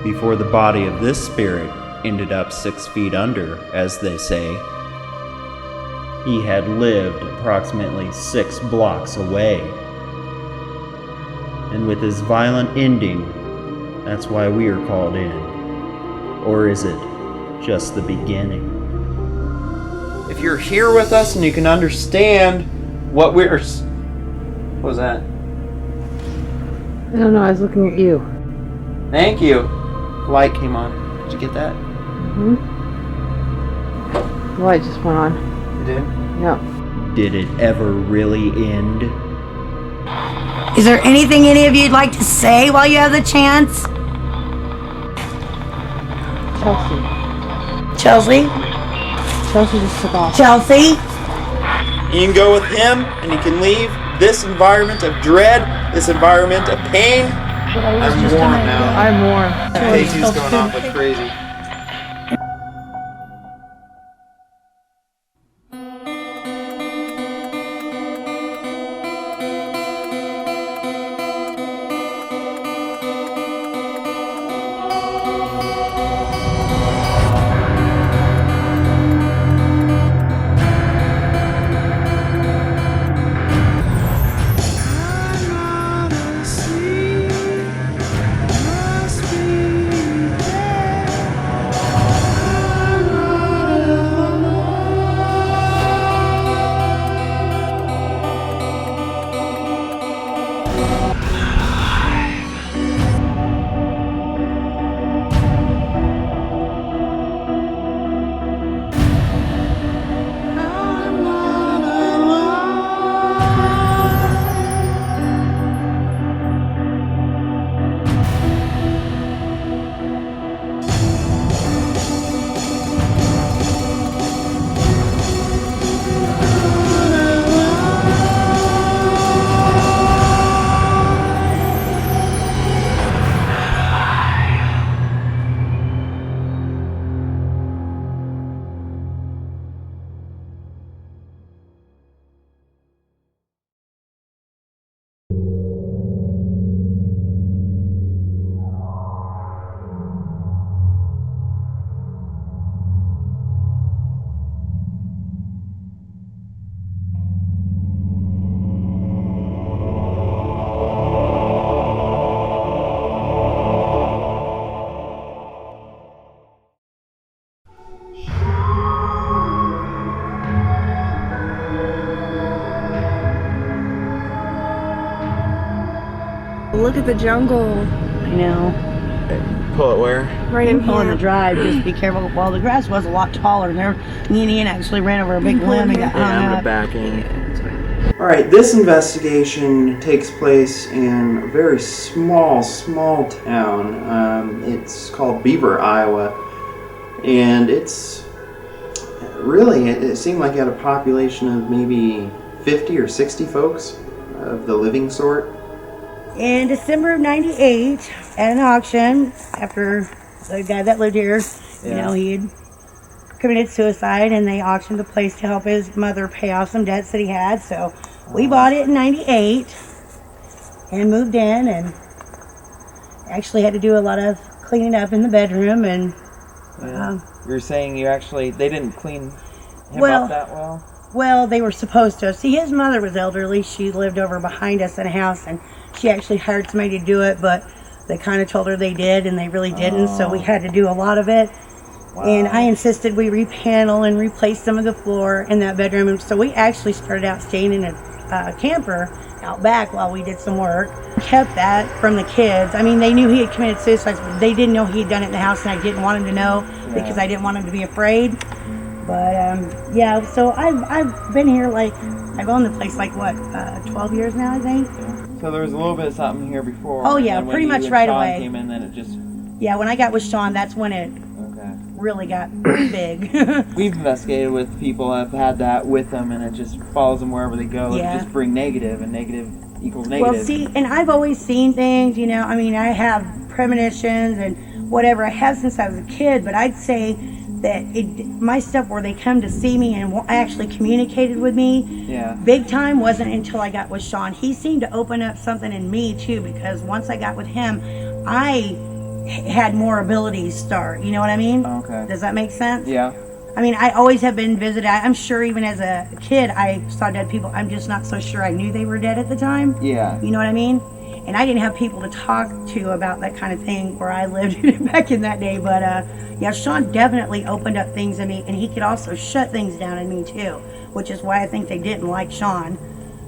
Before the body of this spirit ended up 6 feet under, as they say, he had lived approximately 6 blocks away. And with his violent ending, that's why we are called in. Or is it just the beginning? If you're here with us and you can understand what we're... What was that? I don't know, I was looking at you. Thank you. Light came on. Did you get that? Mm-hmm. The light just went on. It did? Yeah. Did it ever really end? Is there anything any of you'd like to say while you have the chance? Chelsea Chelsea just took off. Chelsea? You can go with him and you can leave this environment of dread, this environment of pain. I'm warm now. I'm warm. Casey's going off like crazy. Look at the jungle. I know. Pull it where? Right in On the here. drive, just be careful. Well, the grass was a lot taller there. Me and Ian actually ran over a big limb and got hung up. Back in. Alright, this investigation takes place in a very small town. It's called Beaver, Iowa. And it's really, it seemed like it had a population of maybe 50 or 60 folks of the living sort. In December of '98, at an auction, after the guy that lived here, you know, he had committed suicide, and they auctioned the place to help his mother pay off some debts that he had. So we bought it in '98 and moved in, and actually had to do a lot of cleaning up in the bedroom. And you're saying they didn't clean him up that well? Well, they were supposed to. See, his mother was elderly. She lived over behind us in a house, and she actually hired somebody to do it, but they kind of told her they did, and they really didn't, so we had to do a lot of it. Wow. And I insisted we repanel and replace some of the floor in that bedroom, and so we actually started out staying in a camper out back while we did some work. Kept that from the kids. I mean, they knew he had committed suicide, but they didn't know he had done it in the house, and I didn't want him to know because I didn't want him to be afraid. But so I've been here, like, I've owned the place 12 years now, I think. So there was a little bit of something here before. Oh, yeah, and when pretty you much and right Sean away. Came in, then it just. Yeah, when I got with Sean, that's when it Okay. really got big. We've investigated with people that have had that with them, and it just follows them wherever they go. Yeah. It just bring negative, and negative equals negative. Well, see, and I've always seen things, you know, I mean, I have premonitions and whatever I have since I was a kid, but I'd say that my stuff where they come to see me and actually communicated with me, Yeah. big time wasn't until I got with Sean. He seemed to open up something in me too, because once I got with him, I had more abilities start. You know what I mean? Okay. Does that make sense? Yeah. I mean, I always have been visited. I'm sure even as a kid, I saw dead people. I'm just not so sure I knew they were dead at the time. Yeah. You know what I mean? And I didn't have people to talk to about that kind of thing where I lived back in that day. But yeah, Sean definitely opened up things in me, and he could also shut things down in me too, which is why I think they didn't like Sean,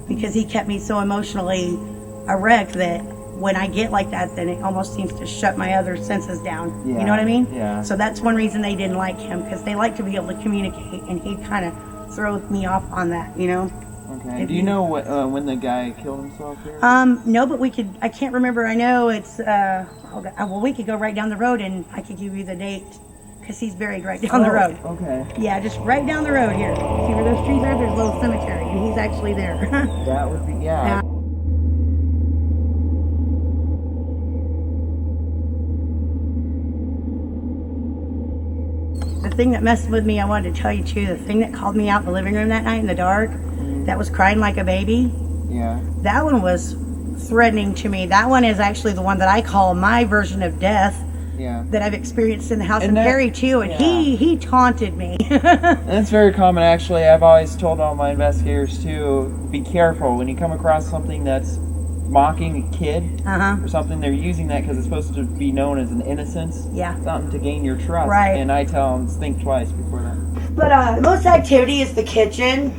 because he kept me so emotionally a wreck that when I get like that, then it almost seems to shut my other senses down. Yeah. You know what I mean? Yeah. So that's one reason they didn't like him, because they like to be able to communicate, and he'd kind of throw me off on that, you know? Okay. Do you know what when the guy killed himself here? No, but we could, I can't remember. I know it's, well, we could go right down the road and I could give you the date, because he's buried right down the road. Okay. Yeah, just right down the road here. See where those trees are? There's a little cemetery, and he's actually there. That would be, yeah. The thing that messed with me, I wanted to tell you too, the thing that called me out in the living room that night in the dark, that was crying like a baby, Yeah. that one was threatening to me. That one is actually the one that I call my version of death Yeah. that I've experienced in the house. And And that- Perry too, and yeah. he taunted me. That's very common, actually. I've always told all my investigators too, be careful when you come across something that's mocking a kid Uh-huh. or something. They're using that because it's supposed to be known as an innocence. Yeah. Something to gain your trust. Right. And I tell them, think twice before that. But most activity is the kitchen.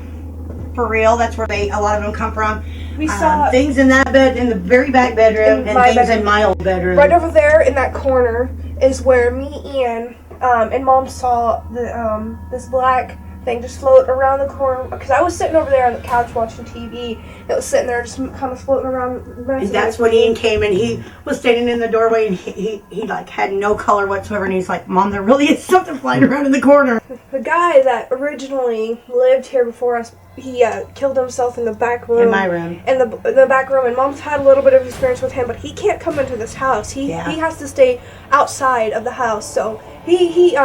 For real, that's where a lot of them come from. We saw things in that bed, in the very back bedroom, In and my things bedroom. in my old bedroom. right over there in that corner is where me, Ian, and Mom saw the this black thing just float around the corner. Because I was sitting over there on the couch watching TV. It was sitting there just kind of floating around. And that's when Ian came, and he was standing in the doorway, and he like had no color whatsoever, and he's like, "Mom, there really is something flying around in the corner." The guy that originally lived here before us, he killed himself in the back room. In my room. In the back room, and Mom's had a little bit of experience with him, but he can't come into this house. He has to stay outside of the house. So he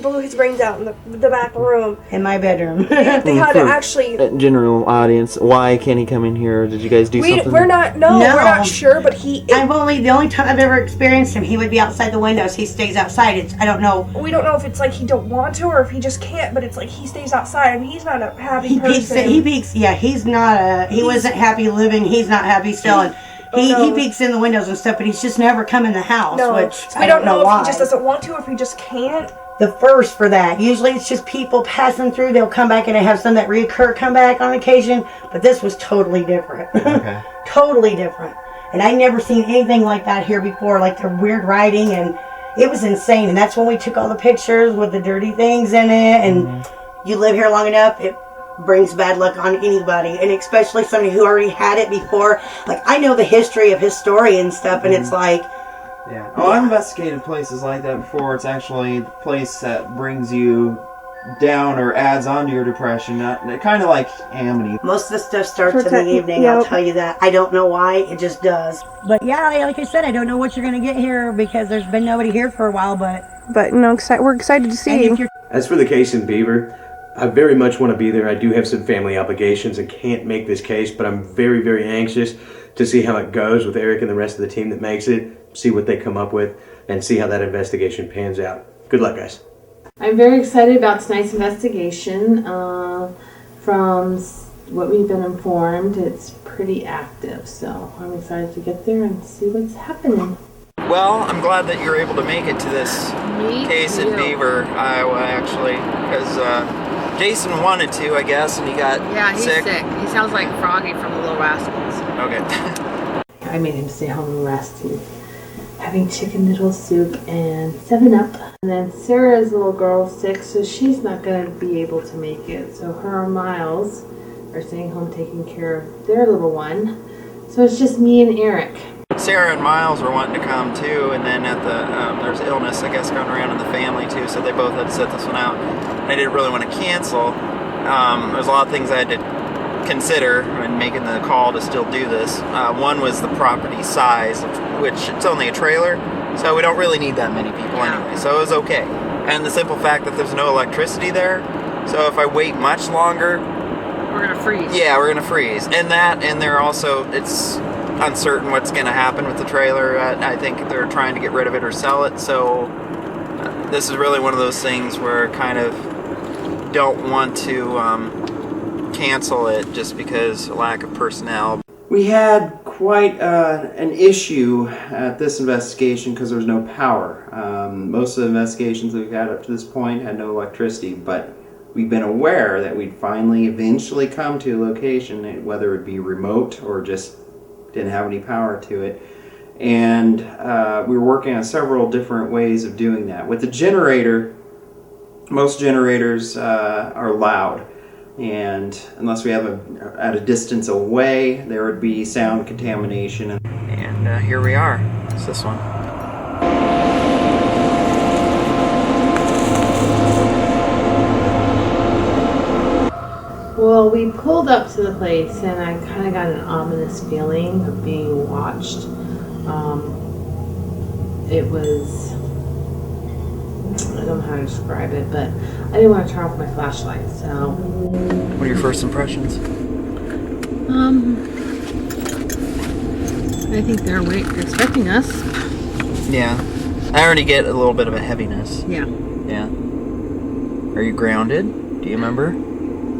blew his brains out in the back room. In my bedroom. They had to actually. General audience, why can't he come in here? Did you guys do something? We're not sure, but the only time I've ever experienced him, he would be outside the windows. He stays outside. I don't know. We don't know if it's like he don't want to or if he just can't, but it's like he stays outside. I mean, he's not a happy person. He peeks. Yeah, he's not. He wasn't happy living. He's not happy still. And he peeks in the windows and stuff, but he's just never come in the house. No, which so I we don't know why. if he just doesn't want to or if he just can't. The first for that. Usually it's just people passing through. They'll come back, and I have some that reoccur come back on occasion. But this was totally different. Okay. Totally different. And I never seen anything like that here before. Like the weird writing, and it was insane. And that's when we took all the pictures with the dirty things in it. And you live here long enough, it brings bad luck on anybody, and especially somebody who already had it before. Like, I know the history of his story and stuff, and it's like, Yeah. Oh, I've investigated places like that before. It's actually the place that brings you down or adds on to your depression. Kind of like Amity. most of the stuff starts in the evening. I'll tell you that. I don't know why, it just does. But yeah, like I said, I don't know what you're gonna get here because there's been nobody here for a while. But We're excited to see. As for the case in Beaver, I very much want to be there. I do have some family obligations and can't make this case, but I'm very, very anxious to see how it goes with Eric and the rest of the team that makes it, see what they come up with, and see how that investigation pans out. Good luck, guys. I'm very excited about tonight's investigation. From what we've been informed, it's pretty active, so I'm excited to get there and see what's happening. Well, I'm glad that you're able to make it to this case in Beaver, Iowa, actually, because Jason wanted to, I guess, and he got sick. He sounds like Froggy from the Little Rascals. Okay. I made him stay home and rest. He's having chicken noodle soup and 7-Up. And then Sarah's little girl's sick, so she's not going to be able to make it. So her and Miles are staying home taking care of their little one. So it's just me and Eric. Sarah and Miles were wanting to come too, and then at the there's illness, I guess, going around in the family too, so they both had to sit this one out. And I didn't really want to cancel. There's a lot of things I had to consider when making the call to still do this. One was the property size, which it's only a trailer, so we don't really need that many people anyway, so it was okay. And the simple fact that there's no electricity there, so if I wait much longer, We're gonna freeze. yeah, we're gonna freeze. And they're also, it's uncertain what's gonna happen with the trailer. I think they're trying to get rid of it or sell it, so this is really one of those things where I kind of don't want to cancel it just because of lack of personnel. We had quite an issue at this investigation because there was no power. Most of the investigations that we've had up to this point had no electricity, but we've been aware that we'd finally eventually come to a location, whether it be remote or just didn't have any power to it. And we were working on several different ways of doing that. With the generator, most generators are loud, and unless we have at a distance away, there would be sound contamination. And here we are. It's this one. Well, we pulled up to the place and I kind of got an ominous feeling of being watched. It was, I don't know how to describe it, but I didn't want to turn off my flashlight, so. What are your first impressions? I think they're expecting us. Yeah. I already get a little bit of a heaviness. Yeah. Yeah. Are you grounded? Do you remember?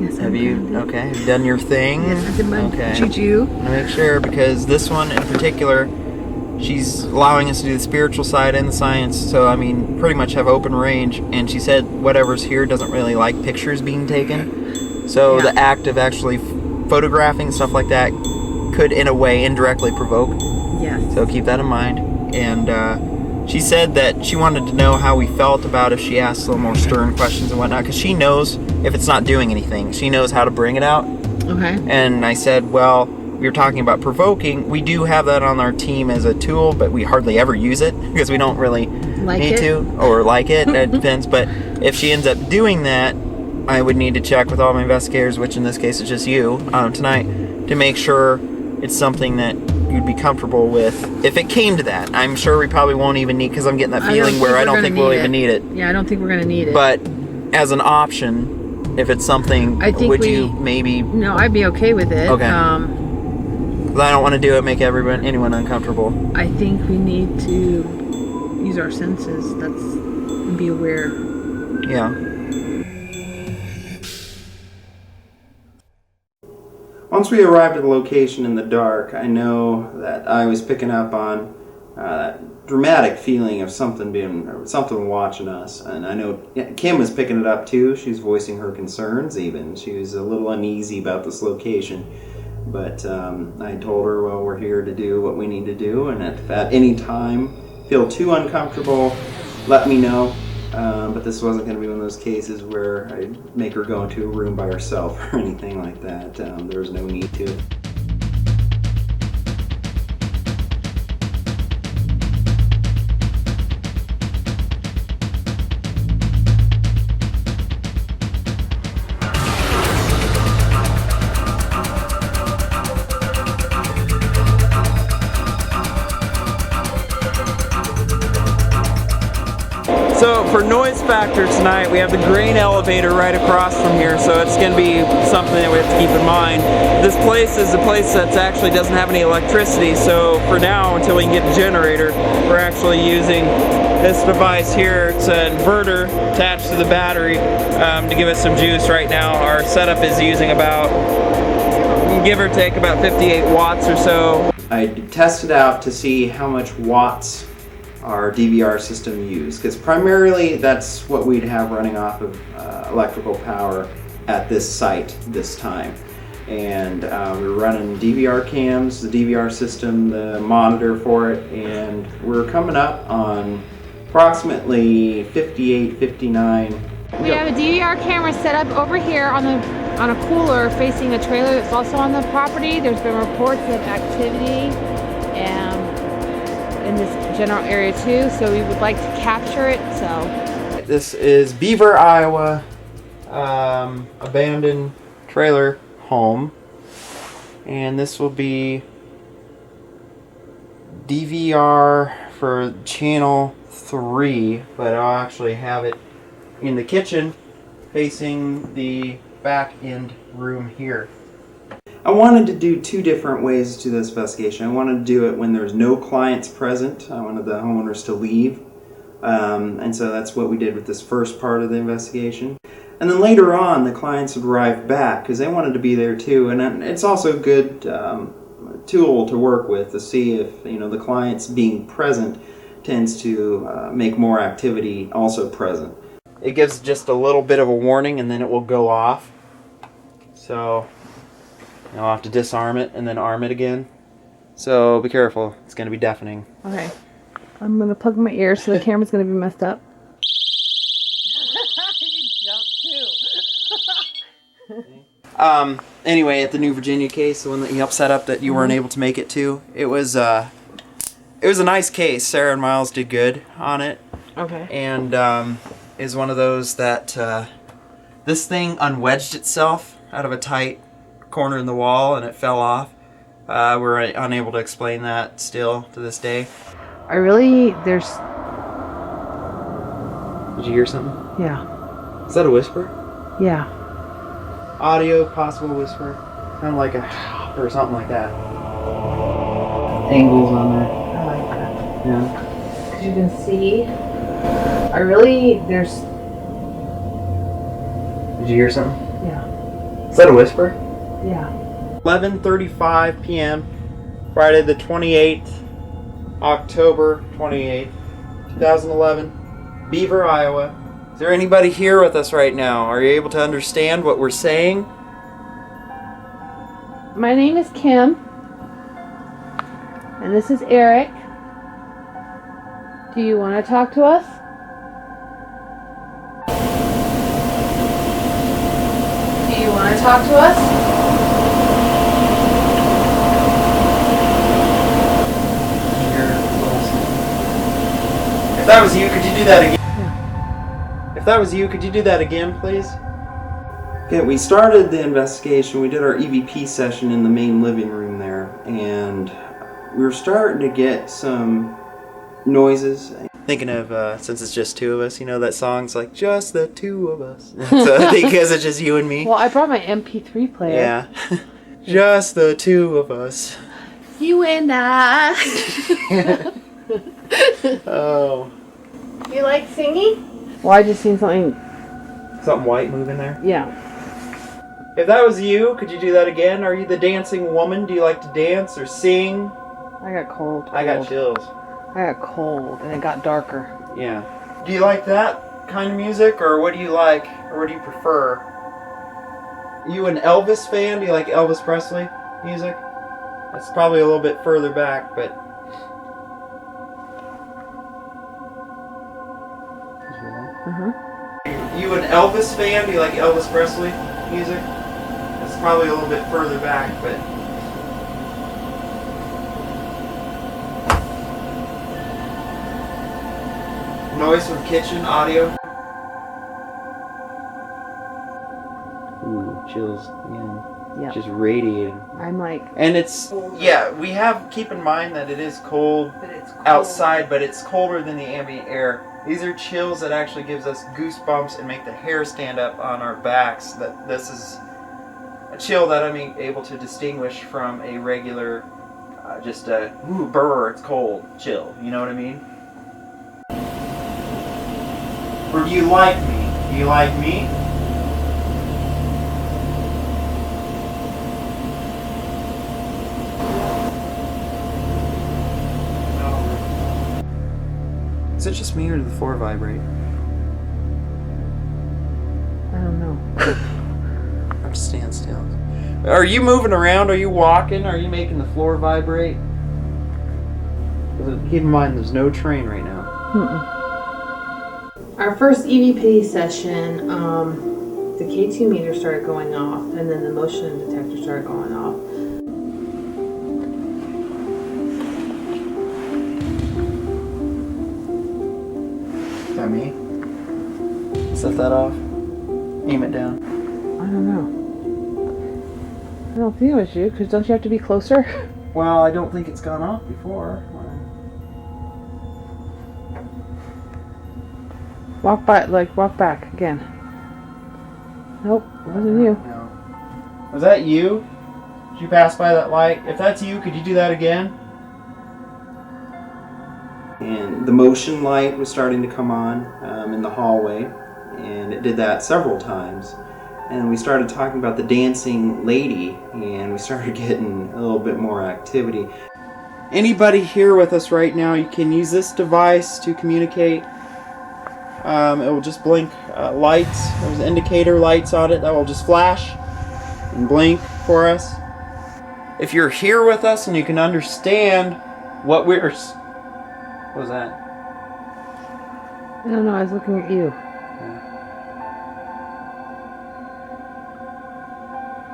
Yes. Have you? Okay. Have you done your thing? Yes, I did my okay. juju. I'm gonna make sure, because this one in particular, she's allowing us to do the spiritual side and the science, so I mean, pretty much have open range. And she said whatever's here doesn't really like pictures being taken, so Yeah. the act of actually photographing stuff like that could, in a way, indirectly provoke. Yes. So keep that in mind. And she said that she wanted to know how we felt about if she asked a little more stern questions and whatnot, because she knows if it's not doing anything. She knows how to bring it out. Okay. And I said, well, we were talking about provoking. We do have that on our team as a tool, but we hardly ever use it because we don't really Like need it? to, or like it. It depends. But if she ends up doing that, I would need to check with all my investigators, which in this case is just you, tonight, to make sure it's something that you'd be comfortable with. If it came to that, I'm sure we probably won't even need, because I'm getting that feeling where I don't think we'll even need it. Yeah, I don't think we're gonna need it. But as an option, if it's something, I think would you maybe? No, I'd be okay with it. Okay. 'Cause I don't want to do it, make anyone uncomfortable. I think we need to use our senses. And be aware. Yeah. Once we arrived at the location in the dark, I know that I was picking up on that dramatic feeling of something watching us, and I know Kim was picking it up too. She was voicing her concerns even. She was a little uneasy about this location, but I told her, well, we're here to do what we need to do, and if at any time feel too uncomfortable, let me know. But this wasn't going to be one of those cases where I'd make her go into a room by herself or anything like that. There was no need to. So for noise factor tonight, we have the grain elevator right across from here, so it's going to be something that we have to keep in mind. This place is a place that actually doesn't have any electricity, so for now, until we can get a generator, we're actually using this device here. It's an inverter attached to the battery to give us some juice right now. Our setup is using about, give or take, about 58 watts or so. I tested out to see how much watts our DVR system used, because primarily that's what we'd have running off of electrical power at this site this time. And we were running DVR cams, the DVR system, the monitor for it, and we're coming up on approximately 58, 59. We have a DVR camera set up over here on the on a cooler facing a trailer that's also on the property. There's been reports of activity in this general area too, so we would like to capture it. So This is Beaver, Iowa, abandoned trailer home, and this will be DVR for channel 3, but I'll actually have it in the kitchen facing the back end room here. I wanted to do two different ways to this investigation. I wanted to do it when there's no clients present. I wanted the homeowners to leave. And so that's what we did with this first part of the investigation. And then later on, the clients would arrive back because they wanted to be there too. And it's also a good tool to work with to see if the clients being present tends to make more activity also present. It gives just a little bit of a warning and then it will go off. So I'll have to disarm it and then arm it again. So be careful, it's going to be deafening. okay, I'm gonna plug my ears so the camera's gonna be messed up. Anyway, at the New Virginia case, the one that you helped set up that you weren't able to make it to, it was a nice case. Sarah and Miles did good on it. Okay. And is one of those that this thing unwedged itself out of a tight corner in the wall and it fell off. We're unable to explain that still to this day. There's, Did you hear something? yeah, Is that a whisper? yeah. Audio, possible whisper. Sound like or something like that. Angles on there. I like that. Yeah. As you can see, there's, Did you hear something? yeah, Is that a whisper? yeah. 11:35 p.m. Friday the 28th, October 28th, 2011, Beaver, Iowa. Is there anybody here with us right now? Are you able to understand what we're saying? My name is Kim, and this is Eric. Do you want to talk to us? Do you want to talk to us? If that was you, could you do that again? If that was you, could you do that again, please? Okay, we started the investigation. We did our EVP session in the main living room there, and we were starting to get some noises. Thinking of, since it's just two of us, that song's like, just the two of us. So because it's just you and me. Well, I brought my MP3 player. Yeah. Just the two of us. You and I. Oh. You like singing? Well, I just seen something. Something white moving there? Yeah. If that was you, could you do that again? Are you the dancing woman? Do you like to dance or sing? I got cold. I got chills. I got cold, and it got darker. Yeah. Do you like that kind of music, or what do you like, or what do you prefer? You an Elvis fan? Do you like Elvis Presley music? That's probably a little bit further back, but... You an Elvis fan? Do you like Elvis Presley music? That's probably a little bit further back, but... Noise from kitchen audio. Ooh, chills again. Yeah. Just radiating. I'm like. And it's, yeah, we have, keep in mind that it is cold, But it's cold. outside, but it's colder than the ambient air. These are chills that actually gives us goosebumps and make the hair stand up on our backs. That this is a chill that I'm able to distinguish from a regular, just a, ooh, brr, it's cold chill. You know what I mean? Or do you like me? Do you like me? Is it just me or did the floor vibrate? I don't know. I have to stand still. Are you moving around? Are you walking? Are you making the floor vibrate? Keep in mind there's no train right now. Our first EVP session, the K2 meter started going off, and then the motion detector started going off. Is that me? Set that off. Aim it down. I don't know. I don't think it was you, because don't you have to be closer? Well, I don't think it's gone off before. Walk back again. Nope, it wasn't you. No. Was that you? Did you pass by that light? If that's you, could you do that again? And the motion light was starting to come on in the hallway, and it did that several times. And we started talking about the dancing lady, and we started getting a little bit more activity. Anybody here with us right now, you can use this device to communicate. It will just blink lights. There's indicator lights on it that will just flash and blink for us. If you're here with us and you can understand what we're... What was that? I don't know, I was looking at you.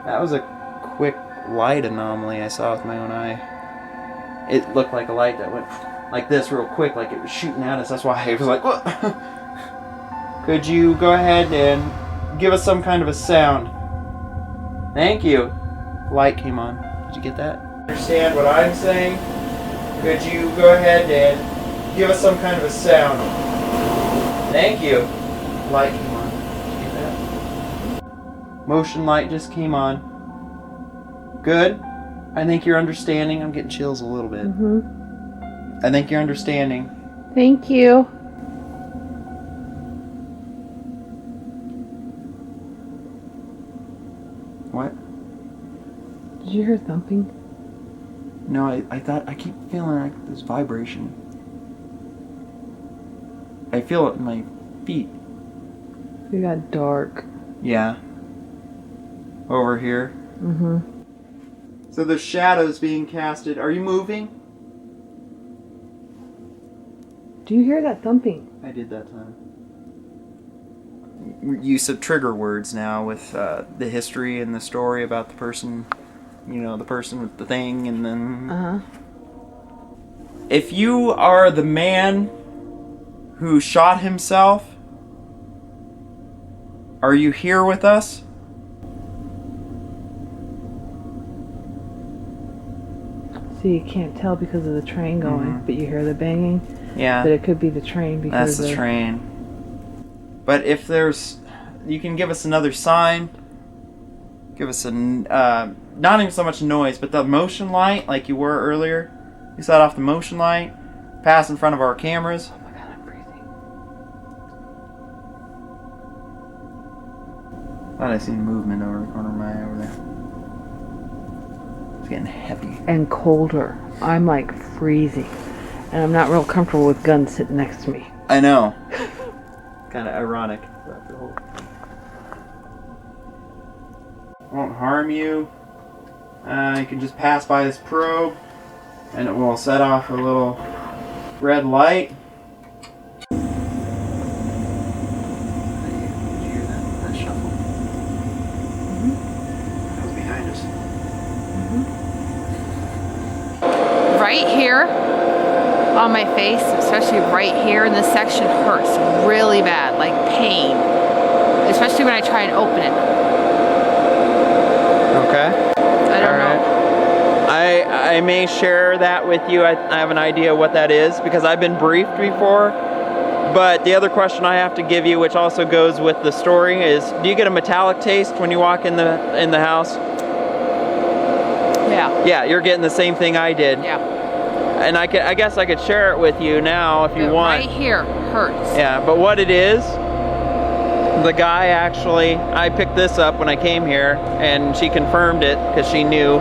That was a quick light anomaly I saw with my own eye. It looked like a light that went like this real quick, like it was shooting at us. That's why I was like, what? Could you go ahead and give us some kind of a sound? Thank you. Light came on. Did you get that? Understand what I'm saying? Could you go ahead and give us some kind of a sound? Thank you. Light came on. Did you get that? Motion light just came on. Good. I think you're understanding. I'm getting chills a little bit. I think you're understanding. Thank you. What? Did you hear thumping? No, I thought, I keep feeling like this vibration. I feel it in my feet. It got dark. Yeah. Over here. So the shadows being casted. Are you moving? Do you hear that thumping? I did that time. Use of trigger words now with the history and the story about the person, you know, the person with the thing, and then... If you are the man who shot himself, are you here with us? So you can't tell because of the train going, but you hear the banging. Yeah. But it could be the train because That's the train. But if there's... You can give us another sign. Give us a... not even so much noise, but the motion light, like you were earlier. You set off the motion light. Pass in front of our cameras. Oh my god, I'm freezing. Thought I seen movement over the corner of my eye over there. It's getting heavy. And colder. I'm like freezing. And I'm not real comfortable with guns sitting next to me. I know. Kind of ironic. Won't harm you. You can just pass by this probe, and it will set off a little red light. Did you hear that shuffle? That was behind us. Right here on my face, especially right here in this section, hurts really bad, like pain, especially when I try and open it. Okay. I don't know. I may share that with you. I have an idea what that is because I've been briefed before. But the other question I have to give you, which also goes with the story, is: do you get a metallic taste when you walk in the house? Yeah. Yeah, you're getting the same thing I did. Yeah. And I guess I could share it with you now if you want. Right here hurts. Yeah, but what it is, the guy actually, I picked this up when I came here, and she confirmed it because she knew.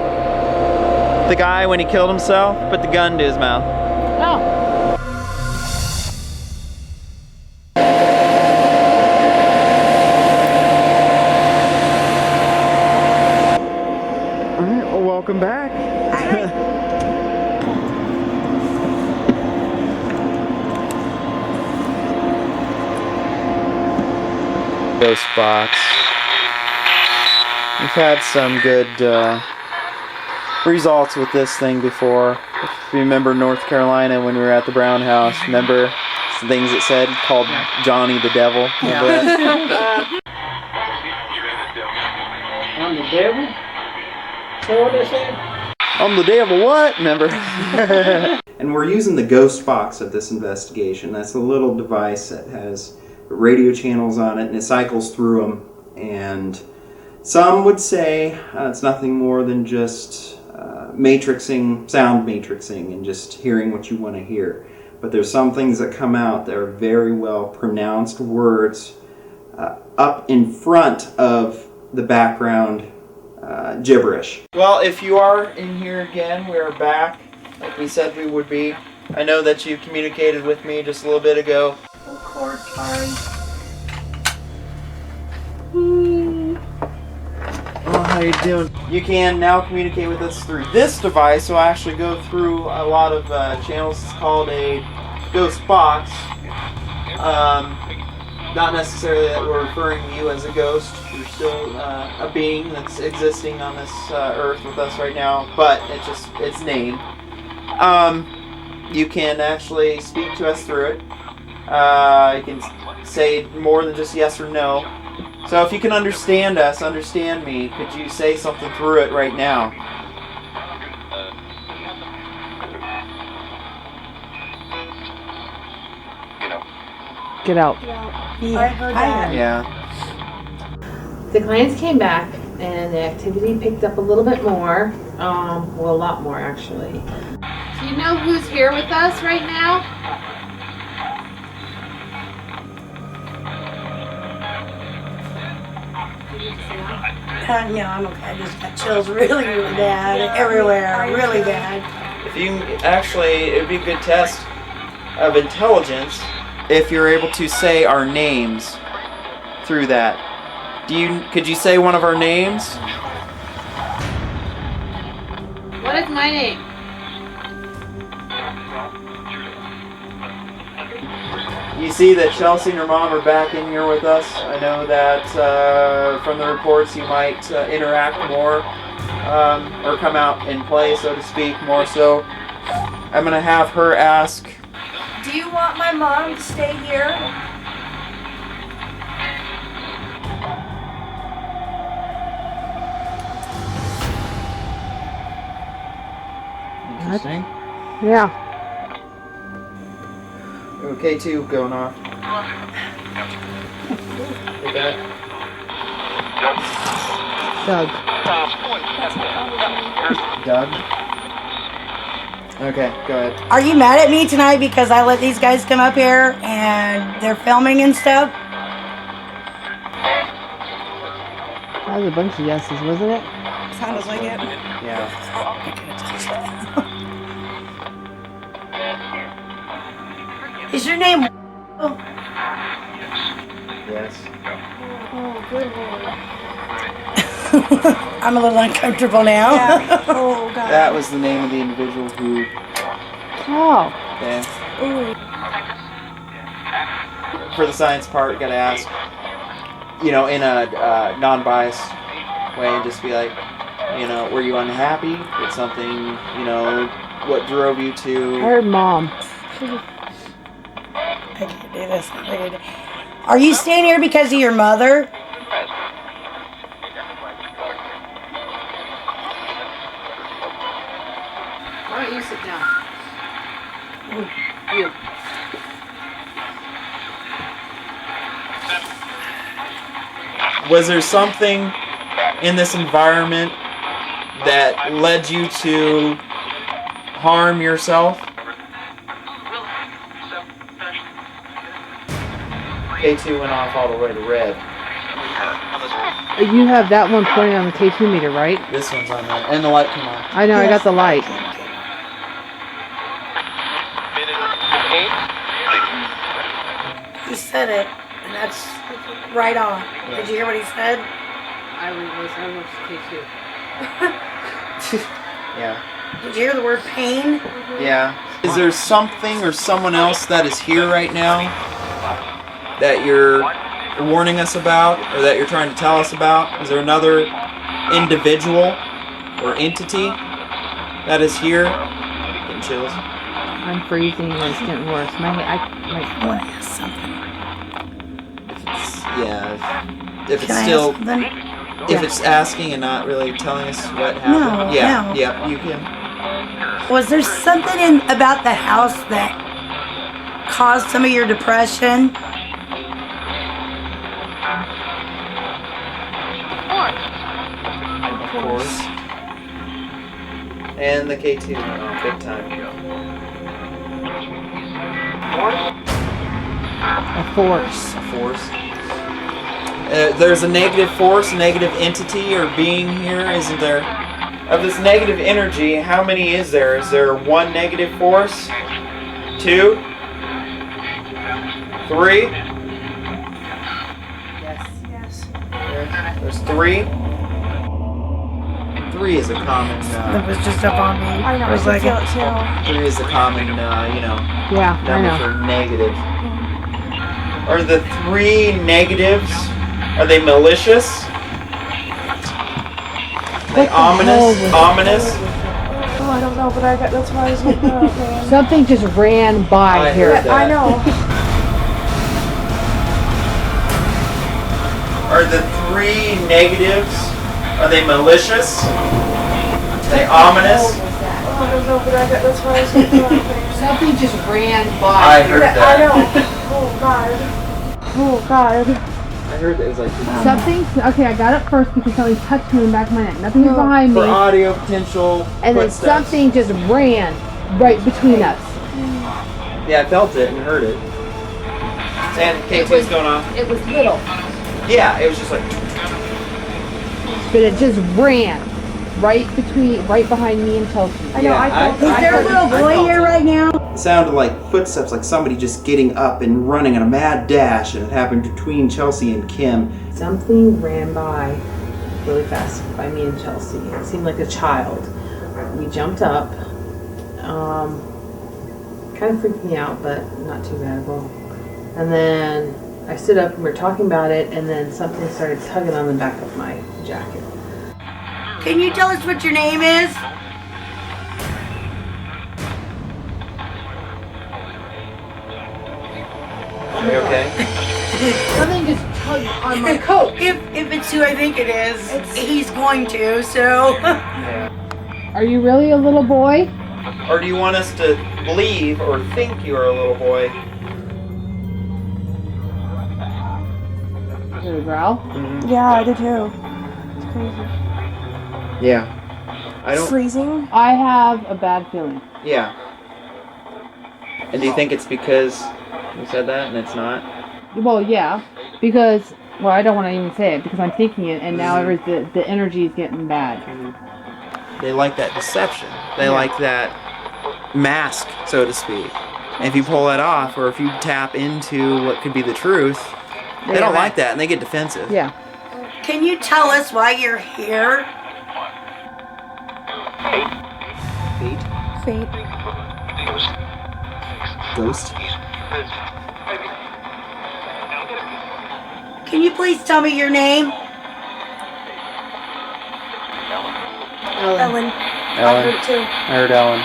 The guy, when he killed himself, put the gun to his mouth. Oh. All right, well, welcome back. Ghost box. We've had some good results with this thing before. If you remember North Carolina when we were at the Brown House, remember some things it said called Johnny the Devil? Remember that? I'm the devil? So what they said? I'm the devil, what? Remember? And we're using the ghost box of this investigation. That's a little device that has radio channels on it, and it cycles through them. And some would say it's nothing more than just matrixing, sound matrixing, and just hearing what you want to hear. But there's some things that come out that are very well pronounced words up in front of the background gibberish. Well, if you are in here again, we are back, like we said we would be. I know that you communicated with me just a little bit ago. Record time. Oh, how you doing? You can now communicate with us through this device, so I actually go through a lot of channels. It's called a ghost box. Not necessarily that we're referring to you as a ghost. You're still a being that's existing on this earth with us right now, but it's just its name. You can actually speak to us through it. You can say more than just yes or no. So if you can understand us, understand me, could you say something through it right now? Get out. I heard that. Yeah. The clients came back and the activity picked up a little bit more. Well, a lot more actually. Do you know who's here with us right now? No, I'm okay. I just got chills really, really bad everywhere, really bad. If you actually, it would be a good test of intelligence if you're able to say our names through that. Could you say one of our names? What is my name? You see that Chelsea and her mom are back in here with us. I know that from the reports you might interact more or come out and play, so to speak, more so. I'm going to have her ask. Do you want my mom to stay here? Interesting. Yeah. Okay, two going off. Like that. Doug. Doug? Okay, go ahead. Are you mad at me tonight because I let these guys come up here and they're filming and stuff? That was a bunch of yeses, wasn't it? Sounded like it. Yeah. Is your name? Yes. Oh, good Lord. I'm a little uncomfortable now. Yeah. Oh, God. That was the name of the individual who. Oh. Yeah. Ooh. For the science part, gotta ask, in a non-biased way, and just be like, were you unhappy with something? What drove you I to? heard mom. I can't do this. Are you staying here because of your mother? Why don't you sit down? You. Was there something in this environment that led you to harm yourself? K2 went off all the way to red. You have that one pointed on the K2 meter, right? This one's on there, and the light came on. I know, I got the light. He said it, and that's right on. Did you hear what he said? I was K2. Yeah. Did you hear the word pain? Yeah. Is there something or someone else that is here right now that you're warning us about, or that you're trying to tell us about? Is there another individual or entity that is here. Getting chills. I'm freezing and it's getting worse. My I want to ask something. If it's Can I still, ask something? if it's asking and not really telling us what happened. No, yeah, no. yeah, you can. Was there something about the house that caused some of your depression? Of course. And the K2, big time. a force. A force. There's a negative force, negative entity or being here, isn't there? Of this negative energy, how many is there? Is there 1 negative force? 2? 3? Yes. There's 3. 3 is a common. That was just up on me. I know. It was I like feel it too. 3 is a common, Yeah, I number know. for negative. Are the 3 negatives? Are they malicious? They ominous? Ominous? Oh, I don't know, but that's why I was looking up, man. Something just ran by I here. heard that. I know. Are the 3 negatives? Are they malicious? They ominous? Oh, I don't know, but that's why I was looking up, man. Something just ran I by. heard I that. know. Oh God. Oh God. I heard that it was like Something. Okay, I got it first because something touched me in the back of my neck. Nothing was behind for me, audio potential. and then footsteps. something just ran right between us. Yeah, I felt it and heard it. And K2's going off. It was little, Yeah, it was just like. but it just ran right behind me and Chelsea. I know. Yeah, I felt. Is there a little boy here right now? It sounded like footsteps, like somebody just getting up and running in a mad dash, and it happened between Chelsea and Kim. Something ran by really fast by me and Chelsea. It seemed like a child. We jumped up. Kind of freaked me out, but not too bad. And then I stood up and we were talking about it, and then something started tugging on the back of my jacket. Can you tell us what your name is? Are you okay? Something just tugged on my coat. If it's who I think it is, he's going to, so. Are you really a little boy? Or do you want us to believe or think you're a little boy? Did it growl? Yeah, I did too. It's crazy. Yeah. I don't. Freezing. I have a bad feeling. Yeah. And do you think it's because you said that and it's not? Well, yeah, because I don't want to even say it because I'm thinking it, and now the energy is getting bad. They like that deception. They like that mask, so to speak. And if you pull that off, or if you tap into what could be the truth, they don't like that and they get defensive. Yeah. Can you tell us why you're here? Fate? Fate. Ghost? Can you please tell me your name? Ellen. I heard it too. I heard Ellen.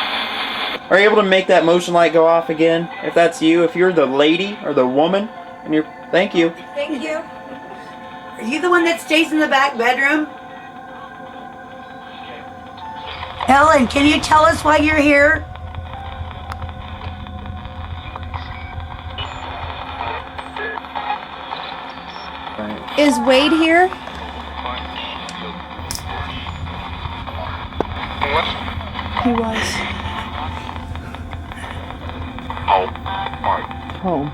Are you able to make that motion light go off again? If that's you, if you're the lady or the woman, and you're. Thank you. Thank you. Are you the one that stays in the back bedroom? Ellen, can you tell us why you're here? Is Wade here? He was. Home.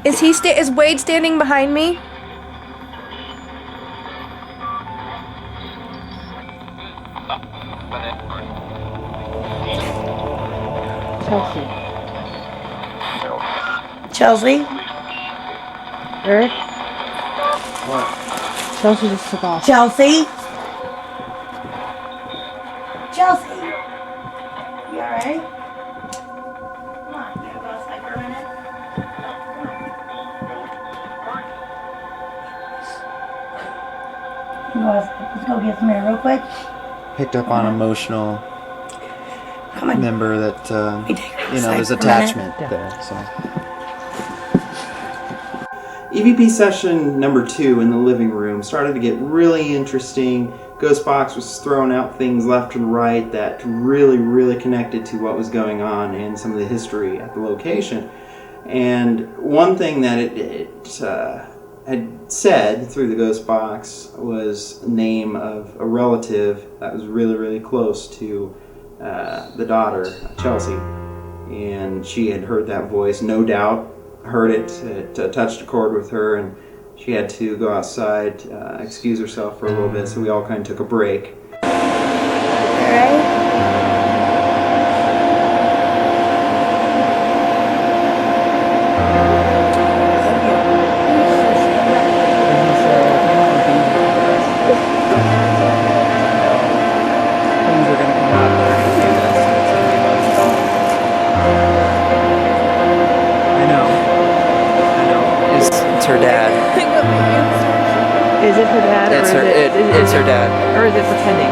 Is Wade standing behind me? Chelsea. Chelsea? Eric? What? Chelsea just took off. Chelsea? Chelsea? You alright? Come on, you gonna go outside for a minute? Let's go get some air real quick. Picked up on emotional Come on. member that, there's for a attachment there, so. EVP session number 2 in the living room started to get really interesting. Ghostbox was throwing out things left and right that really, really connected to what was going on and some of the history at the location. And one thing that it had said through the ghost box was the name of a relative that was really, really close to the daughter, Chelsea. And she had heard that voice, no doubt, heard it. It touched a chord with her, and she had to go outside, excuse herself for a little bit, so we all kind of took a break. It's her dad. Is it her dad? It's her dad. Or is it pretending?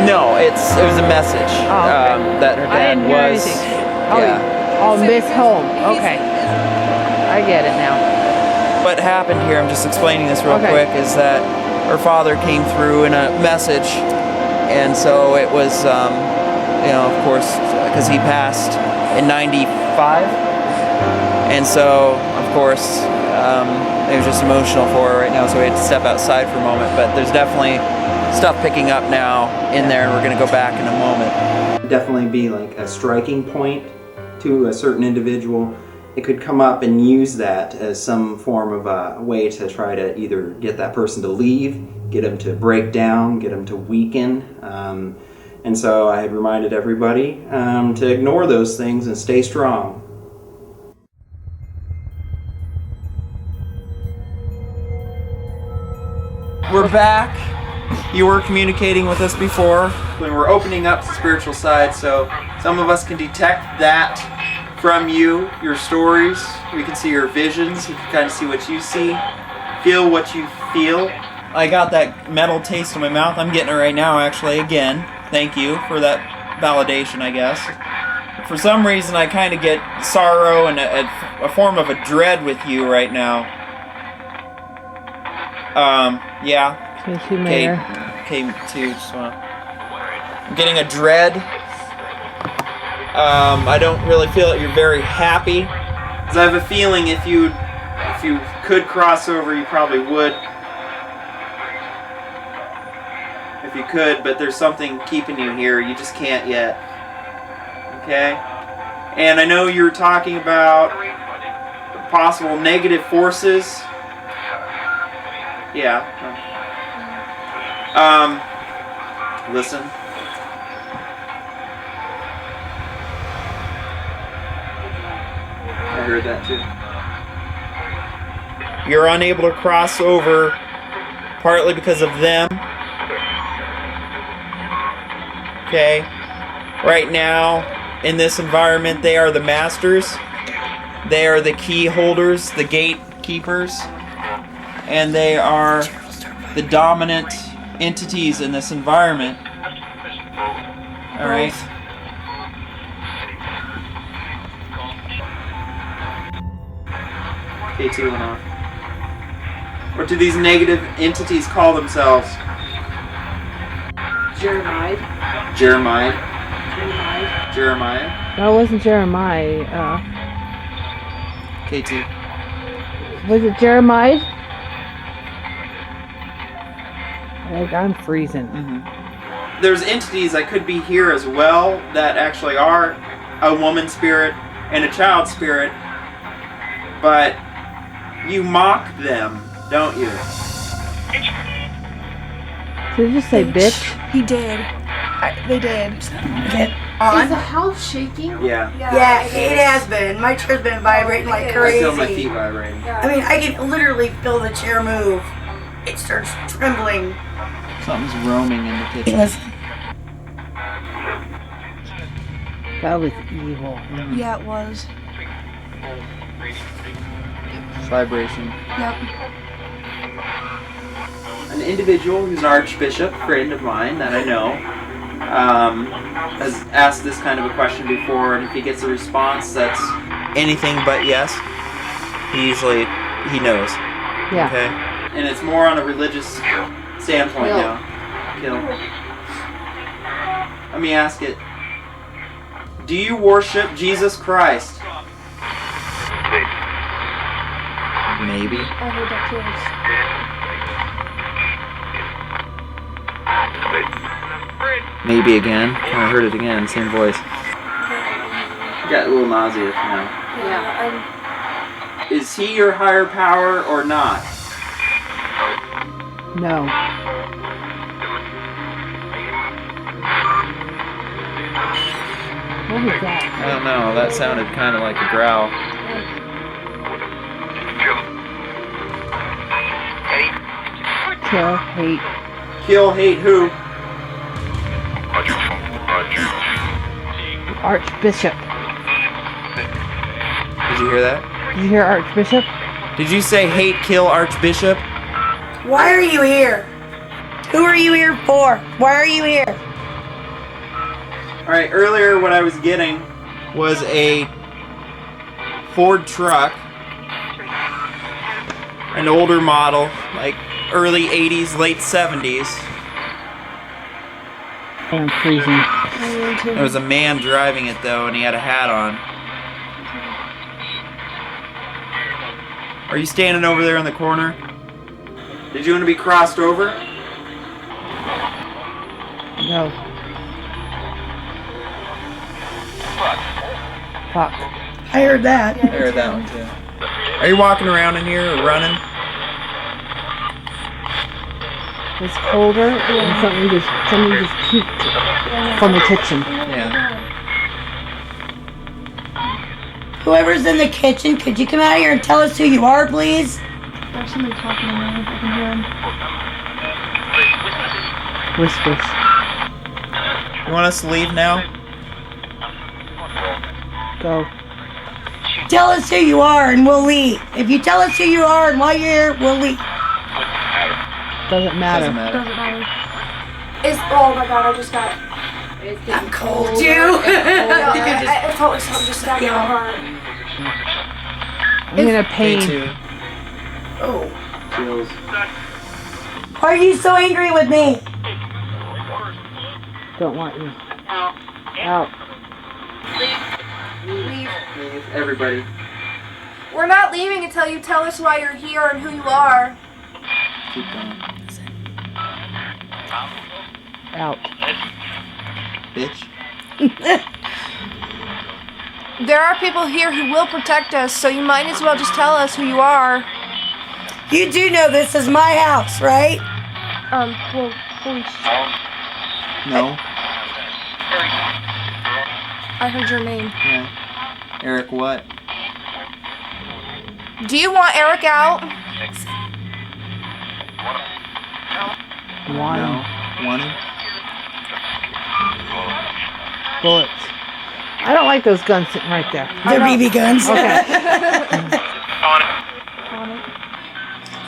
No, it was a message that her I dad didn't hear was. anything. Yeah. Oh, Miss Home. Okay. I get it now. What happened here, I'm just explaining this real Okay. quick, is that her father came through in a message, and so it was, of course, because he passed in 95, and so, of course, it was just emotional for her right now, so we had to step outside for a moment, but there's definitely stuff picking up now in there, and we're going to go back in a moment. Definitely be like a striking point to a certain individual. It could come up and use that as some form of a way to try to either get that person to leave, get them to break down, get them to weaken. And so I had reminded everybody to ignore those things and stay strong. We're back. You were communicating with us before when we're opening up the spiritual side, so some of us can detect that from you, your stories. We can see your visions. We can kind of see what you see, feel what you feel. I got that metal taste in my mouth. I'm getting it right now, actually, again. Thank you for that validation, I guess. For some reason, I kind of get sorrow and a form of a dread with you right now. Yeah. K2, just wanna... I'm getting a dread. I don't really feel that you're very happy. Because I have a feeling if you could cross over, you probably would. If you could, but there's something keeping you here. You just can't yet. Okay? And I know you were talking about possible negative forces. Yeah. Listen. I heard that too. You're unable to cross over partly because of them. Okay. Right now, in this environment, they are the masters. They are the key holders, the gatekeepers. And they are the dominant entities in this environment. Alright? K2 went off. What do these negative entities call themselves? Jeremiah. Jeremiah? Jeremiah. Jeremiah? No, it wasn't Jeremiah. K2. Was it Jeremiah? I'm freezing. Mm-hmm. There's entities that could be here as well that actually are a woman spirit and a child spirit, but you mock them, don't you? Did you just say bitch? He did. They did. Is the house shaking? Yeah. Yeah, it has been. My chair's been vibrating like I crazy. feel my feet vibrating. I mean, I can literally feel the chair move. It starts trembling. Something's roaming in the kitchen. That was evil. Yeah, it was. Vibration. Yep. An individual who's an archbishop, friend of mine that I know, has asked this kind of a question before, and if he gets a response that's anything but yes, he knows. Yeah. Okay? And it's more on a religious standpoint Kill. now. Kill. Let me ask it. Do you worship Jesus Christ? Maybe. I heard that too. Maybe again. I heard it again. Same voice. Got a little nauseous now. Yeah. Is he your higher power or not? No. What was that? I don't know. That sounded kind of like a growl. Kill, hate. Kill, hate who? Archbishop. Did you hear that? Did you hear Archbishop? Did you say hate, kill, Archbishop? Why are you here? Who are you here for? Why are you here? Alright, earlier what I was getting was a Ford truck. An older model, like early 80s, late 70s. I'm freezing. There was a man driving it though, and he had a hat on. Are you standing over there in the corner? Did you want to be crossed over? No. Fuck. I heard that. I heard that one too. Are you walking around in here or running? It's colder and something just peeked from the kitchen. Yeah. Whoever's in the kitchen, could you come out here and tell us who you are, please? There's somebody talking in there. I can hear him. Whispers. You want us to leave now? Go. Tell us who you are and we'll leave. If you tell us who you are and why you're here, we'll leave. Doesn't matter. Doesn't matter. Doesn't matter. Oh my god, I just got. I'm cold too. I felt like something just stabbed my heart. I'm in a Me pain. too. Oh. Chills. Why are you so angry with me? Don't want you. Out. Leave. Everybody. We're not leaving until you tell us why you're here and who you are. Keep going. Out. Bitch. There are people here who will protect us, so you might as well just tell us who you are. You do know this is my house, right? Well, holy No. I heard your name. Yeah. Eric, what? Do you want Eric out? Want him. No. Want him? Bullets. I don't like those guns sitting right there. They're BB guns. Okay.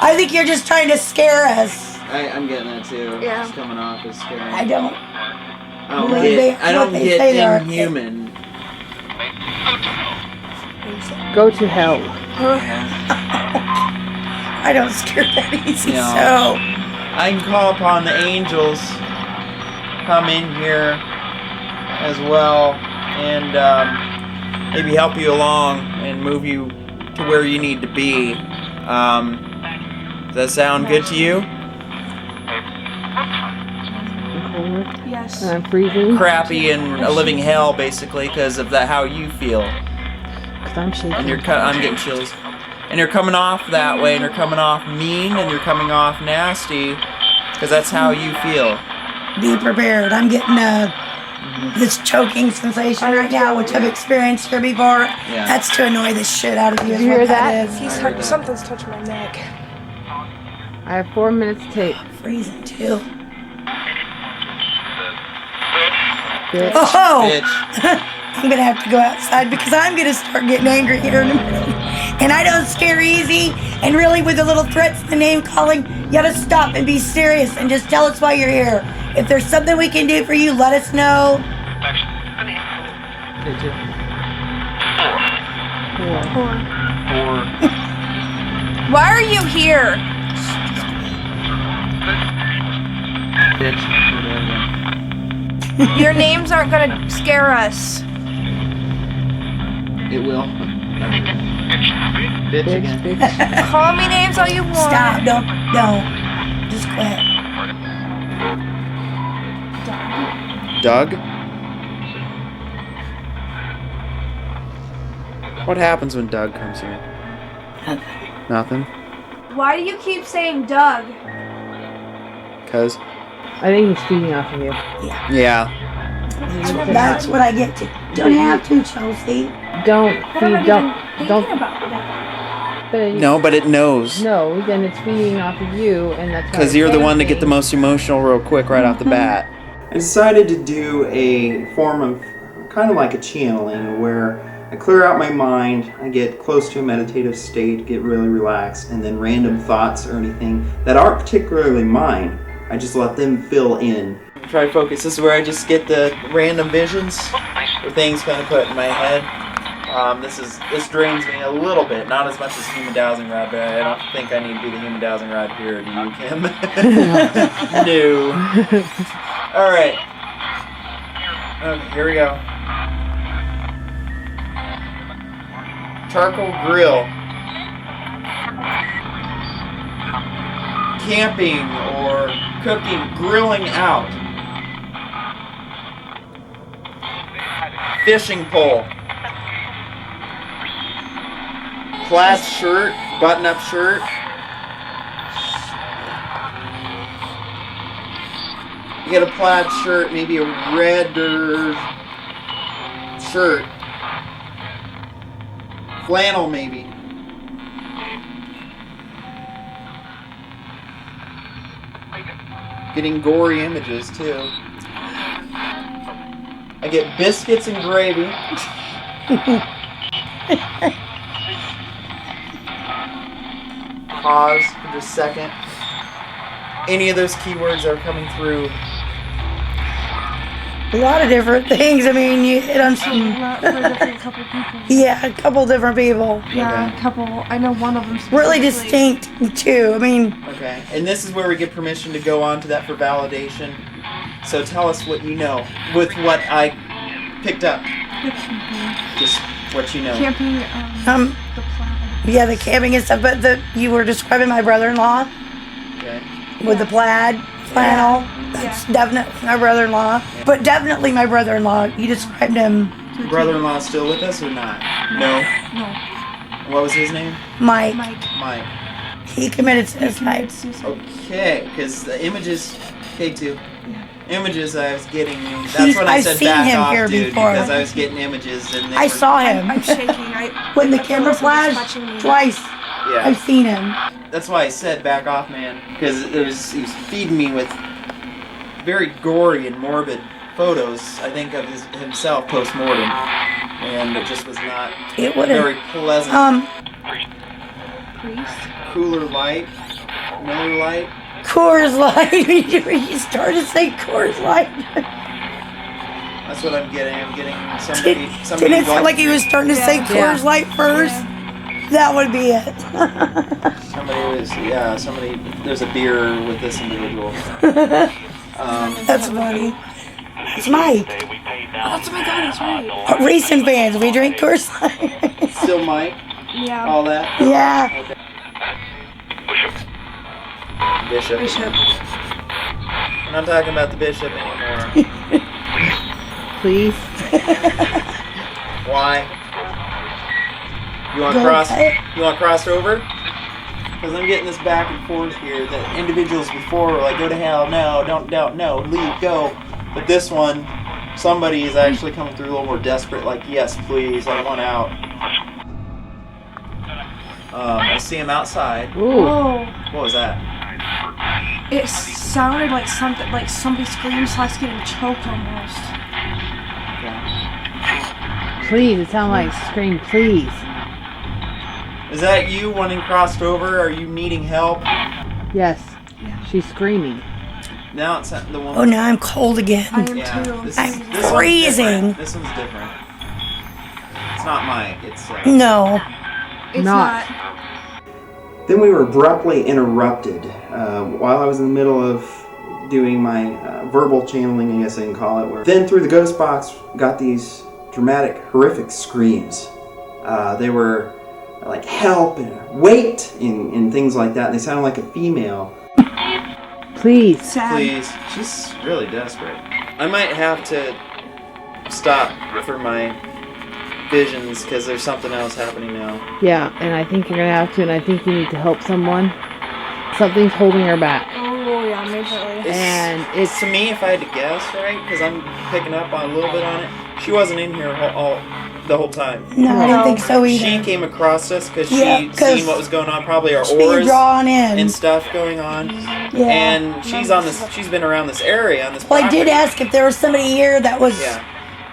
I think you're just trying to scare us. I'm getting that too. Yeah. It's coming off as scary. I don't. I don't believe get, I don't what they get say they are. inhuman. Go to hell. I don't scare that easy, No. so. I can call upon the angels come in here as well and maybe help you along and move you to where you need to be. Does that sound good to you? I'm cold. Yes. And I'm freezing. Crappy and a living hell, basically, because of how you feel. Because I'm shaking. And I'm getting chills. And you're coming off that way, and you're coming off mean, and you're coming off nasty, because that's how you feel. Be prepared. I'm getting this choking sensation right now, which I've experienced here before. Yeah. That's to annoy the shit out of you. Did is you what hear that? is. Something's touched my neck. I have 4 minutes tape. Freezing too. Bitch. Oh! Bitch. I'm gonna have to go outside because I'm gonna start getting angry here in a minute. And I don't scare easy. And really, with the little threats, the name calling, you gotta stop and be serious and just tell us why you're here. If there's something we can do for you, let us know. Why are you here? Your names aren't gonna scare us. It will. Bitch again. Call me names all you want. Stop, don't. Just quit. Doug? What happens when Doug comes here? Nothing? Why do you keep saying Doug? Cause? I think he's feeding off of you. Yeah. That's what I get to. Don't have to, Chelsea. Don't feed. Don't. But it knows. No, then it's feeding off of you, and that's Because you're the one to get the most emotional real quick right off the bat. I decided to do a form of kind of like a channeling where I clear out my mind, I get close to a meditative state, get really relaxed, and then random thoughts or anything that aren't particularly mine, I just let them fill in. Try to focus. This is where I just get the random visions or things kind of put in my head. This drains me a little bit, not as much as human dowsing rod, but I don't think I need to do the human dowsing rod here. Do you, Kim? No. All right. Okay, here we go. Charcoal grill. Camping or cooking, grilling out. Fishing pole. Plaid shirt, button-up shirt. You get a plaid shirt, maybe a redder shirt. Flannel, maybe. Getting gory images, too. I get biscuits and gravy. Pause for just a second. Any of those keywords are coming through. A lot of different things. I mean, you hit on some. A couple people. Yeah, a couple different people. Yeah, Okay. a couple. I know one of them. Really distinct, too. I mean, Okay, and this is where we get permission to go on to that for validation. So tell us what you know with what I picked up. Just what you know. Camping. The plaid. yeah, the camping and stuff, but you were describing my brother-in-law Okay. with the plaid flannel. That's definitely my brother-in-law. But definitely my brother-in-law. You described him. Brother-in-law still with us or not? No. No. What was his name? Mike. Mike. He committed suicide. Okay, because the images, K2. Images I was getting. That's He's- when I I've said seen back him off, here dude, before. because I was getting images and they I were, saw him. I'm shaking. When the camera flashed twice. Yeah. I've seen him. That's why I said back off, man, because he was feeding me with very gory and morbid photos. I think of himself post mortem, and it just was not It would've- very pleasant. Cooler light, Miller light. Coors Light. You started to say Coors Light. That's what I'm getting. I'm getting somebody. Didn't it sound like he was starting to say Coors Light first? That would be it. Somebody. There's a beer with this individual. That's funny. It's Mike. Oh my god, that's right. Racing fans, we drink Coors Light. Still Mike. Yeah. All that. Yeah. Okay. Bishop. We're not talking about the bishop anymore. Please. Why? You want Go cross? ahead. You want crossed over? Because I'm getting this back and forth here. The individuals before were like, "Go to hell! No, don't, no, leave, go." But this one, somebody is actually coming through a little more desperate. Like, "Yes, please, I want out." I see him outside. Ooh. Oh, What was that? it sounded like something, like somebody screamed / getting choked almost. Okay. Please. It sounds like scream. Please. Is that you wanting crossed over? Are you needing help? Yes. She's screaming. Now it's the woman. Oh, now I'm cold again. I am Yeah, too. this I'm one's freezing. different. This one's different. It's not Mike. It's No. It's Not. Then we were abruptly interrupted while I was in the middle of doing my verbal channeling, I guess I can call it. Then through the ghost box got these dramatic, horrific screams. They were like help and wait and things like that. They sounded like a female. Please. Please. She's really desperate. I might have to stop for my visions because there's something else happening now. Yeah, and I think you're gonna have to, and I think you need to help someone. Something's holding her back. Oh, yeah, definitely. And it's To me, if I had to guess, right, because I'm picking up on a little bit on it, she wasn't in here the whole time. No, I don't think so either. She came across us because Yeah, she 'cause seen what was going on, probably our She's being auras drawn in. and stuff going on. Yeah. And she's been around this area on this Well, I property. did ask if there was somebody here that was. Yeah.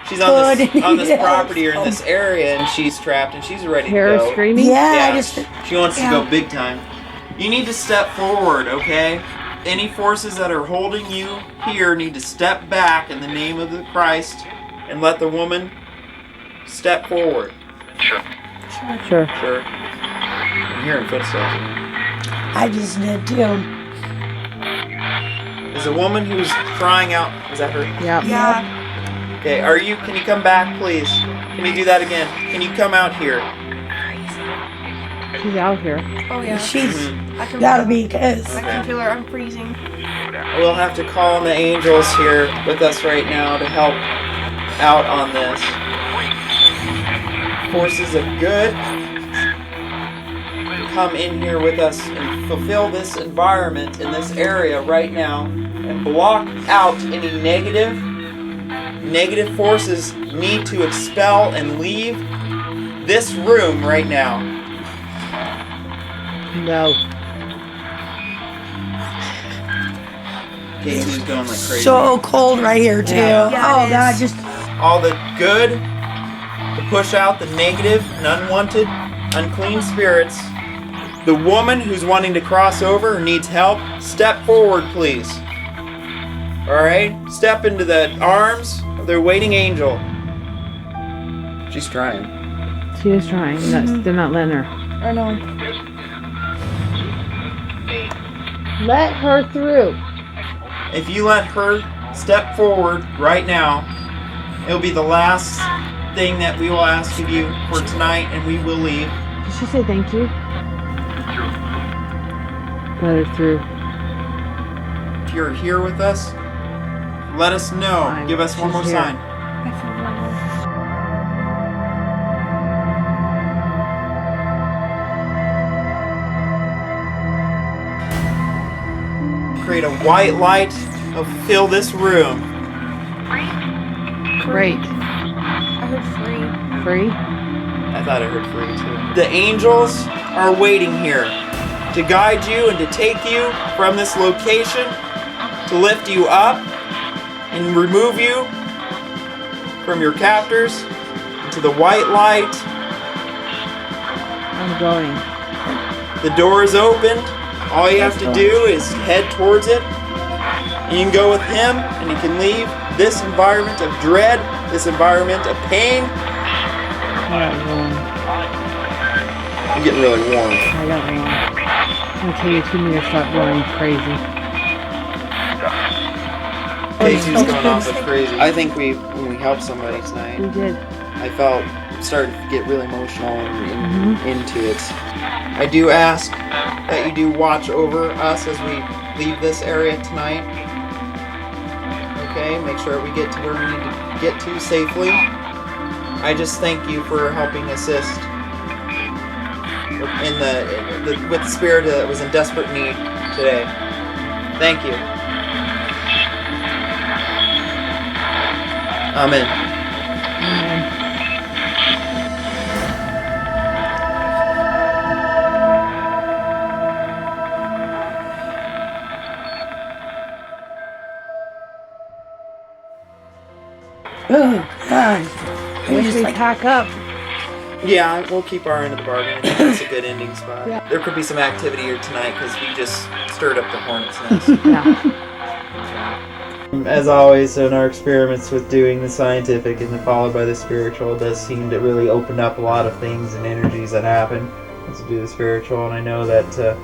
She's on this Good. Yes. property or in this area, and she's trapped and she's ready to Kara go. screaming. Yeah, I just. She wants to go big time. You need to step forward, okay? Any forces that are holding you here need to step back in the name of the Christ and let the woman step forward. Sure. Sure. I'm hearing footsteps. I just did too. Is the woman who's crying out, is that her? Yeah. Yeah. Okay, can you come back, please? Can you do that again? Can you come out here? She's out here. Oh, yeah. She's I can, gotta be, because. I can feel her. I'm freezing. We'll have to call on the angels here with us right now to help out on this. Forces of good come in here with us and fulfill this environment in this area right now and block out any negative forces need to expel and leave this room right now. No. Casey's going like crazy. So cold right here, too. Yeah. Yeah, Oh, it God, is. just. All the good to push out the negative and unwanted, unclean spirits. The woman who's wanting to cross over or needs help, step forward, please. Alright? Step into the arms of their waiting angel. She's trying. She is trying. They're not letting her. I know. Let her through. If you let her step forward right now, it'll be the last thing that we will ask of you for tonight, and we will leave. Did she say thank you? Let her through. If you're here with us, let us know. Fine. Give us one She's more here. sign. I feel normal. Create a white light to fill this room. Great. I heard free. Free? I thought I heard free too. The angels are waiting here to guide you and to take you from this location, to lift you up and remove you from your captors into the white light. I'm going. The door is opened. All you have to do is head towards it. You can go with him and you can leave this environment of dread, this environment of pain. I got one. I'm getting really warm. I got one. I'm gonna tell you 2 meters stop going crazy. Casey's going off like crazy. I think when we helped somebody tonight, We did. I started to get really emotional and into it. I do ask that you do watch over us as we leave this area tonight. Okay, make sure we get to where we need to get to safely. I just thank you for helping assist with the spirit that was in desperate need today. Thank you. Amen. Amen. Oh, God. I wish just we like- pack up. Yeah, we'll keep our end of the bargain. I think that's a good ending spot. Yeah. There could be some activity here tonight because we just stirred up the hornet's nest. As always, in our experiments with doing the scientific and then followed by the spiritual, it does seem to really open up a lot of things and energies that happen once we do the spiritual. And I know that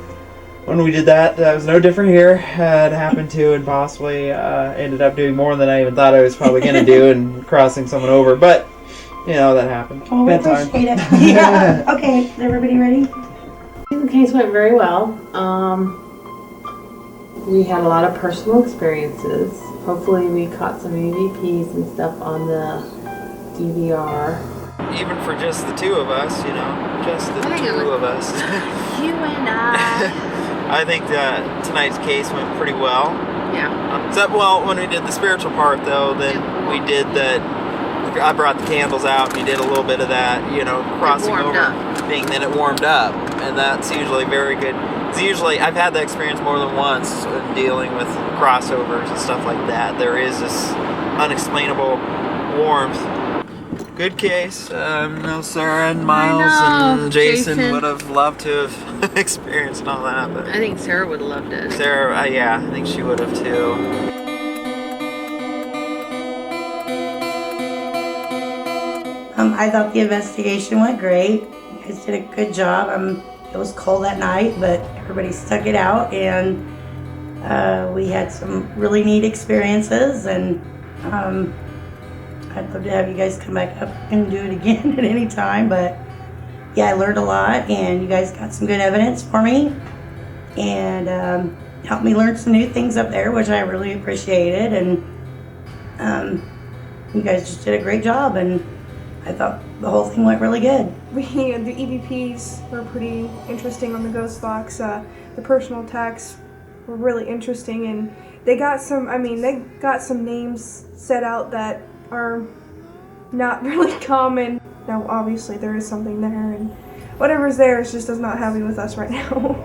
when we did that, that was no different here. It happened to, and possibly ended up doing more than I even thought I was probably going to do and crossing someone over. But, you know, that happened. Oh, we Bedtime. appreciate it. Yeah. Okay, is everybody ready? The case went very well. We had a lot of personal experiences. Hopefully we caught some EVPs and stuff on the DVR. Even for just the two of us, you know, just the two of us. You and I. I think that tonight's case went pretty well. Yeah. Except, well, when we did the spiritual part, though, then we did that. I brought the candles out, and we did a little bit of that, you know, crossing over thing. Then it warmed up, and that's usually very good. It's usually, I've had that experience more than once in dealing with crossovers and stuff like that. There is this unexplainable warmth. Good case. No, Sarah and Miles and Jason would have loved to have experienced all that. But I think Sarah would have loved it. Sarah, yeah, I think she would have too. I thought the investigation went great. You guys did a good job. It was cold that night, but everybody stuck it out, and we had some really neat experiences, and I'd love to have you guys come back up and do it again at any time. But yeah, I learned a lot, and you guys got some good evidence for me, and helped me learn some new things up there, which I really appreciated. And you guys just did a great job, and I thought the whole thing went really good. The EVPs were pretty interesting on the ghost box. The personal attacks were really interesting, and they got some names set out that are not really common. Now, obviously, there is something there, and whatever's there just does not have me with us right now.